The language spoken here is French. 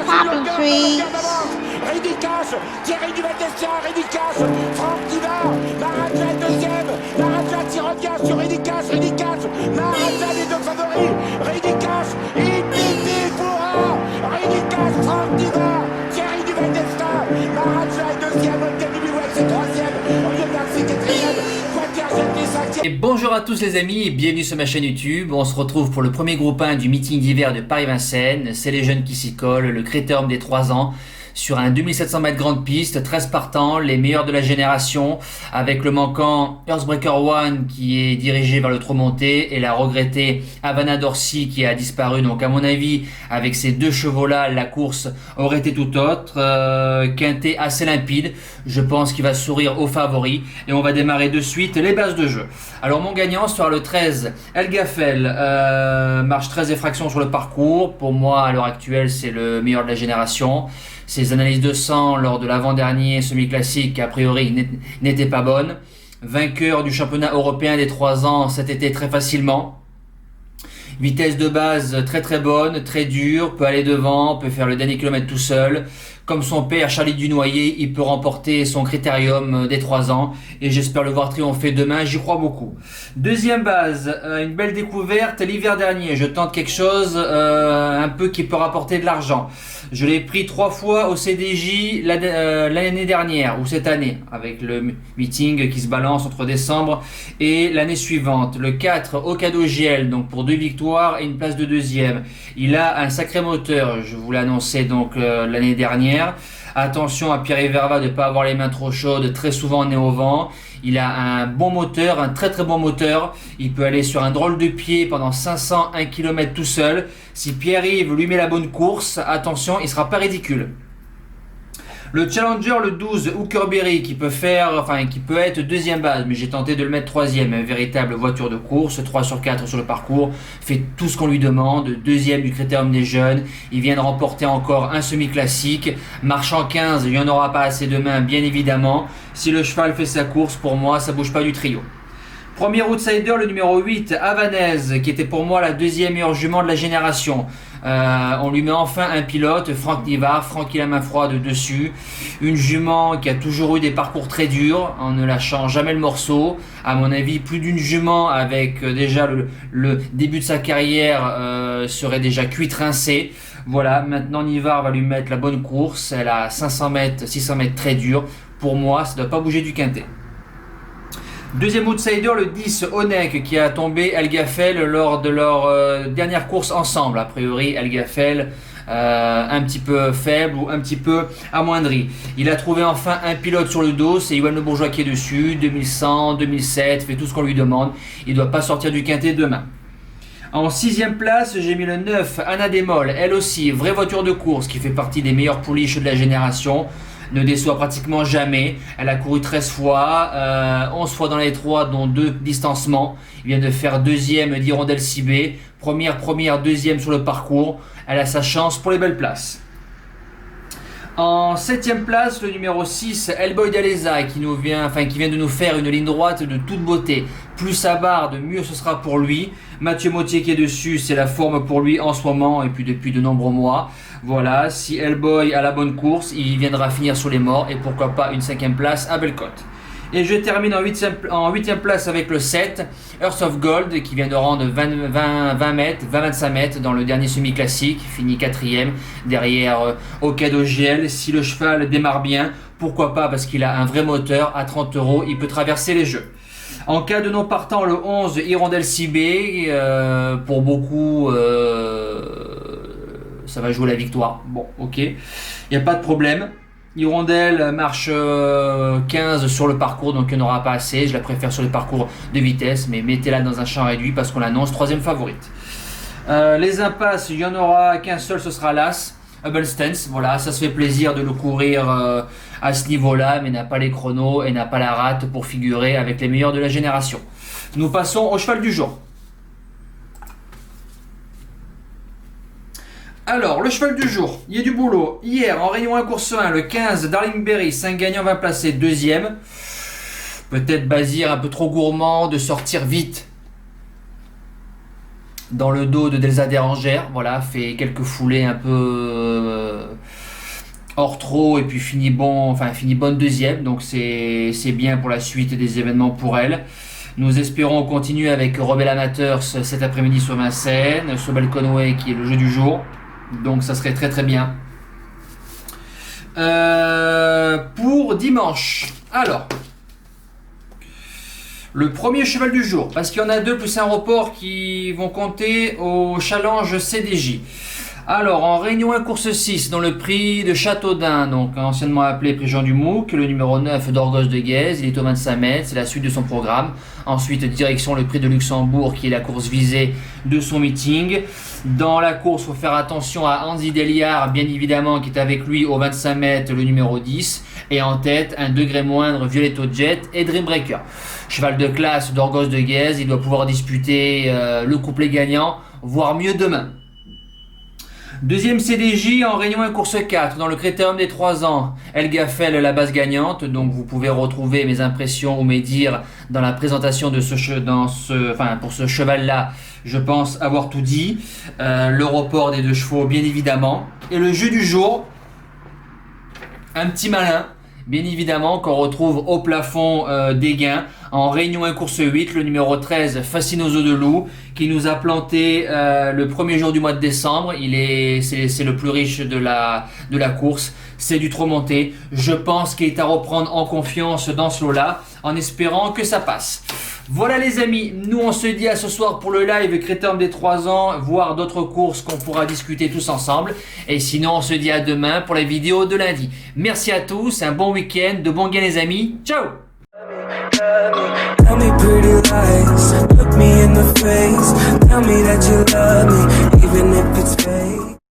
Popping trees. Ridicache, Thierry Duval-Destia, Ridicache, Franck Diva, Maraja deuxième, Maraja qui revient sur Ridicache, Maraja les deux favoris, Ridicache, Ipiti Foura, Ridicache, Franck Diva, Thierry Duval-Destia, Maraja est deuxième, Olga Bilouette c'est troisième, Olivier Garcia quatrième, Quater cinquième. Et bonjour à tous les amis et bienvenue sur ma chaîne YouTube. On se retrouve pour le premier groupe 1 du meeting d'hiver de Paris-Vincennes. C'est les jeunes qui s'y collent, le critérium des 3 ans. Sur un 2700 mètres grande piste, 13 partants, les meilleurs de la génération, avec le manquant Earthbreaker One qui est dirigé vers le trot monté et la regrettée Havana Dorsi qui a disparu. Donc à mon avis, avec ces deux chevaux-là, la course aurait été tout autre. Quintet assez limpide, je pense qu'il va sourire aux favoris et on va démarrer de suite les bases de jeu. Alors mon gagnant sera le 13, El Gaffel, marche 13 effractions sur le parcours. Pour moi, à l'heure actuelle, c'est le meilleur de la génération. Ses analyses de sang lors de l'avant-dernier semi-classique, a priori, n'étaient pas bonnes. Vainqueur du championnat européen des 3 ans cet été très facilement. Vitesse de base très très bonne, très dure, peut aller devant, peut faire le dernier kilomètre tout seul. Comme son père Charlie Dunoyer, il peut remporter son critérium des 3 ans et j'espère le voir triompher demain, j'y crois beaucoup. Deuxième base, une belle découverte l'hiver dernier, je tente quelque chose un peu qui peut rapporter de l'argent. Je l'ai pris 3 fois au CDJ l'année dernière ou cette année avec le meeting qui se balance entre décembre et l'année suivante. Le 4 au cadeau GL, donc pour 2 victoires et une place de deuxième. Il a un sacré moteur, je vous l'ai annoncé donc l'année dernière. Attention à Pierre Verva de ne pas avoir les mains trop chaudes, très souvent nez au vent. Il a un bon moteur, un très très bon moteur. Il peut aller sur un drôle de pied pendant 501 km tout seul. Si Pierre-Yves lui met la bonne course, attention, il ne sera pas ridicule. Le Challenger, le 12, Hookerberry, qui peut être deuxième base, mais j'ai tenté de le mettre troisième. Une véritable voiture de course, 3 sur 4 sur le parcours, fait tout ce qu'on lui demande. Deuxième du critérium des jeunes, il vient de remporter encore un semi-classique. Marchant 15, il n'y en aura pas assez demain, bien évidemment. Si le cheval fait sa course, pour moi, ça bouge pas du trio. Premier outsider, le numéro 8, Havanaise, qui était pour moi la deuxième meilleure jument de la génération. On lui met enfin un pilote, Franck Nivard, Franck il a main froide dessus. Une jument qui a toujours eu des parcours très durs, en ne lâchant jamais le morceau. À mon avis, plus d'une jument avec déjà le début de sa carrière serait déjà cuite rincée. Voilà, maintenant Nivard va lui mettre la bonne course. Elle a 500 mètres, 600 mètres très dur. Pour moi, ça ne doit pas bouger du quintet. Deuxième outsider, le 10, Onek, qui a tombé El Gaffel lors de leur dernière course ensemble. A priori, El Gaffel un petit peu faible ou un petit peu amoindri. Il a trouvé enfin un pilote sur le dos, c'est Yoann Le Bourgeois qui est dessus, 2100, 2007, fait tout ce qu'on lui demande. Il ne doit pas sortir du quintet demain. En 6ème place, j'ai mis le 9, Anna Demol, elle aussi, vraie voiture de course qui fait partie des meilleures pouliches de la génération. Ne déçoit pratiquement jamais. Elle a couru 13 fois, 11 fois dans les 3, dont 2 distancements. Il vient de faire deuxième d'Hirondelle Cibé. Première, deuxième sur le parcours. Elle a sa chance pour les belles places. En 7ème place, le numéro 6, Elboy d'Aleza, qui vient de nous faire une ligne droite de toute beauté. Plus ça barde, mieux ce sera pour lui. Mathieu Mottier qui est dessus, c'est la forme pour lui en ce moment et puis depuis de nombreux mois. Voilà, si Elboy a la bonne course, il viendra finir sur les morts et pourquoi pas une 5ème place à Bellecote. Et je termine en 8ème place avec le 7, Earth of Gold, qui vient de rendre 25 mètres dans le dernier semi-classique, finit 4ème derrière Okado GL. Si le cheval démarre bien, pourquoi pas, parce qu'il a un vrai moteur, à 30 €, il peut traverser les jeux. En cas de non partant, le 11, Hirondelle Cibé, pour beaucoup, ça va jouer la victoire. Bon, ok, il n'y a pas de problème. Hirondelle marche 15 sur le parcours, donc il n'y en aura pas assez. Je la préfère sur le parcours de vitesse, mais mettez-la dans un champ réduit parce qu'on l'annonce 3ème favorite. Les impasses, il n'y en aura qu'un seul, ce sera l'As, Hubble Stance. Voilà, ça se fait plaisir de le courir à ce niveau-là, mais n'a pas les chronos et n'a pas la rate pour figurer avec les meilleurs de la génération. Nous passons au cheval du jour. Alors, le cheval du jour, il y a du boulot. Hier, en rayon 1 course 1, le 15, Darling Berry, 5 gagnants, 20 placés, deuxième. Peut-être Bazir un peu trop gourmand de sortir vite. dans le dos de Delza Dérangère. Voilà, fait quelques foulées un peu hors trop et puis finit bonne deuxième. Donc c'est bien pour la suite des événements pour elle. Nous espérons continuer avec Rebel Amateurs cet après-midi sur Vincennes, Sobel Conway qui est le jeu du jour. Donc ça serait très très bien. Pour dimanche, alors le premier cheval du jour, parce qu'il y en a deux plus un report qui vont compter au challenge CDJ. Alors en Réunion 1 course 6 dans le prix de Châteaudun, donc anciennement appelé prix Jean Dumouc, le numéro 9 d'Orgos de Guèze, il est au 25 mètres, c'est la suite de son programme. Ensuite direction le prix de Luxembourg qui est la course visée de son meeting. Dans la course, il faut faire attention à Andy Deliard, bien évidemment, qui est avec lui au 25 mètres, le numéro 10. Et en tête, un degré moindre, Violetto Jet et Dreambreaker. Cheval de classe d'Orgos de Guèze, il doit pouvoir disputer le couplet gagnant, voire mieux demain. Deuxième CDJ en Réunion 1 course 4 dans le Critérium des 3 ans. El Gaffel la base gagnante, donc vous pouvez retrouver mes impressions ou mes dires dans la présentation de pour ce cheval là. Je pense avoir tout dit. Le report des deux chevaux bien évidemment. Et le jeu du jour, un petit malin. Bien évidemment qu'on retrouve au plafond des gains en Réunion 1 course 8, le numéro 13 Fascinoso de Loup qui nous a planté le premier jour du mois de décembre. C'est le plus riche de la course, c'est du trop monté. Je pense qu'il est à reprendre en confiance dans ce lot-là en espérant que ça passe. Voilà les amis, nous on se dit à ce soir pour le live Critérium des 3 ans, voire d'autres courses qu'on pourra discuter tous ensemble. Et sinon on se dit à demain pour la vidéo de lundi. Merci à tous, un bon week-end, de bons gains les amis, ciao. Tell me pretty lies, look me in the face. Tell me that you love